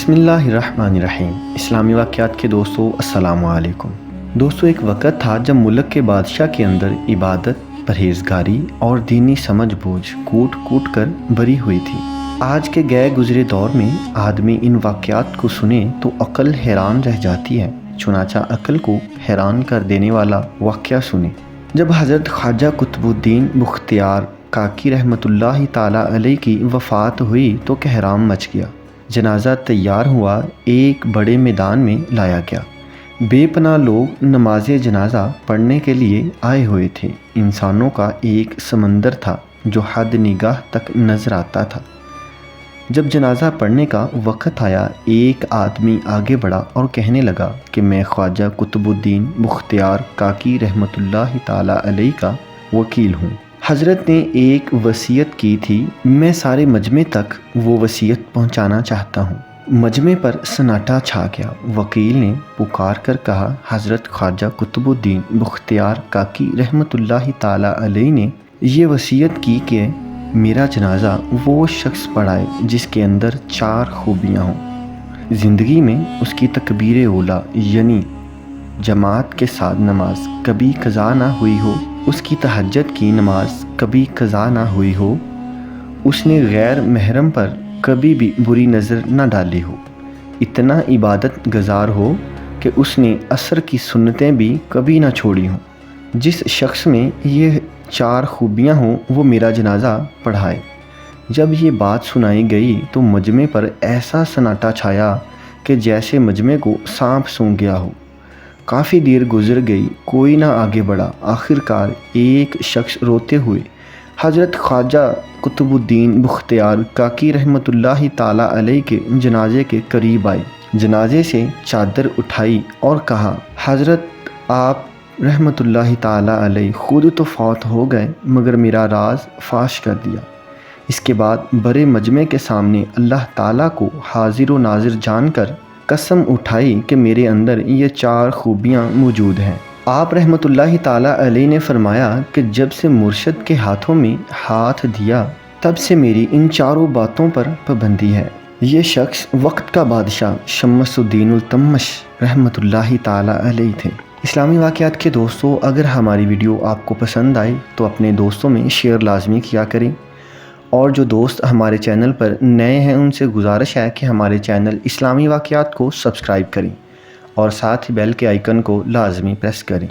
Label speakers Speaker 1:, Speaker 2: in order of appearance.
Speaker 1: بسم اللہ الرحمن الرحیم۔ اسلامی واقعات کے دوستو السلام علیکم۔ دوستو، ایک وقت تھا جب ملک کے بادشاہ کے اندر عبادت، پرہیزگاری اور دینی سمجھ بوجھ کوٹ کوٹ کر بری ہوئی تھی۔ آج کے گئے گزرے دور میں آدمی ان واقعات کو سنے تو عقل حیران رہ جاتی ہے۔ چنانچہ عقل کو حیران کر دینے والا واقعہ سنے۔ جب حضرت خواجہ قطب الدین بختیار کاکی رحمۃ اللہ تعالیٰ علیہ کی وفات ہوئی تو کہرام مچ گیا۔ جنازہ تیار ہوا، ایک بڑے میدان میں لایا گیا۔ بے پناہ لوگ نماز جنازہ پڑھنے کے لیے آئے ہوئے تھے۔ انسانوں کا ایک سمندر تھا جو حد نگاہ تک نظر آتا تھا۔ جب جنازہ پڑھنے کا وقت آیا، ایک آدمی آگے بڑھا اور کہنے لگا کہ میں خواجہ قطب الدین بختیار کاکی رحمۃ اللہ تعالیٰ علیہ کا وکیل ہوں۔ حضرت نے ایک وصیت کی تھی، میں سارے مجمع تک وہ وصیت پہنچانا چاہتا ہوں۔ مجمع پر سناٹا چھا گیا۔ وکیل نے پکار کر کہا، حضرت خواجہ قطب الدین بختیار کاکی رحمۃ اللہ تعالیٰ علیہ نے یہ وصیت کی کہ میرا جنازہ وہ شخص پڑھائے جس کے اندر 4 خوبیاں ہوں۔ زندگی میں اس کی تکبیر اولیٰ یعنی جماعت کے ساتھ نماز کبھی قضا نہ ہوئی ہو، اس کی تہجد کی نماز کبھی قضا نہ ہوئی ہو، اس نے غیر محرم پر کبھی بھی بری نظر نہ ڈالی ہو، اتنا عبادت گزار ہو کہ اس نے عصر کی سنتیں بھی کبھی نہ چھوڑی ہوں۔ جس شخص میں یہ 4 خوبیاں ہوں وہ میرا جنازہ پڑھائے۔ جب یہ بات سنائی گئی تو مجمع پر ایسا سناٹا چھایا کہ جیسے مجمع کو سانپ سونگھ گیا ہو۔ کافی دیر گزر گئی، کوئی نہ آگے بڑھا۔ آخرکار ایک شخص روتے ہوئے حضرت خواجہ قطب الدین بختیار کاکی رحمۃ اللہ تعالیٰ علیہ کے جنازے کے قریب آئے۔ جنازے سے چادر اٹھائی اور کہا، حضرت آپ رحمۃ اللہ تعالیٰ علیہ خود تو فوت ہو گئے مگر میرا راز فاش کر دیا۔ اس کے بعد بڑے مجمع کے سامنے اللہ تعالیٰ کو حاضر و ناظر جان کر قسم اٹھائی کہ میرے اندر یہ 4 خوبیاں موجود ہیں۔ آپ رحمۃ اللہ تعالیٰ علیہ نے فرمایا کہ جب سے مرشد کے ہاتھوں میں ہاتھ دیا تب سے میری ان 4 باتوں پر پابندی ہے۔ یہ شخص وقت کا بادشاہ شمس الدین التمش رحمۃ اللہ تعالیٰ علیہ تھے۔ اسلامی واقعات کے دوستوں، اگر ہماری ویڈیو آپ کو پسند آئے تو اپنے دوستوں میں شیئر لازمی کیا کریں، اور جو دوست ہمارے چینل پر نئے ہیں ان سے گزارش ہے کہ ہمارے چینل اسلامی واقعات کو سبسکرائب کریں اور ساتھ ہی بیل کے آئیکن کو لازمی پریس کریں۔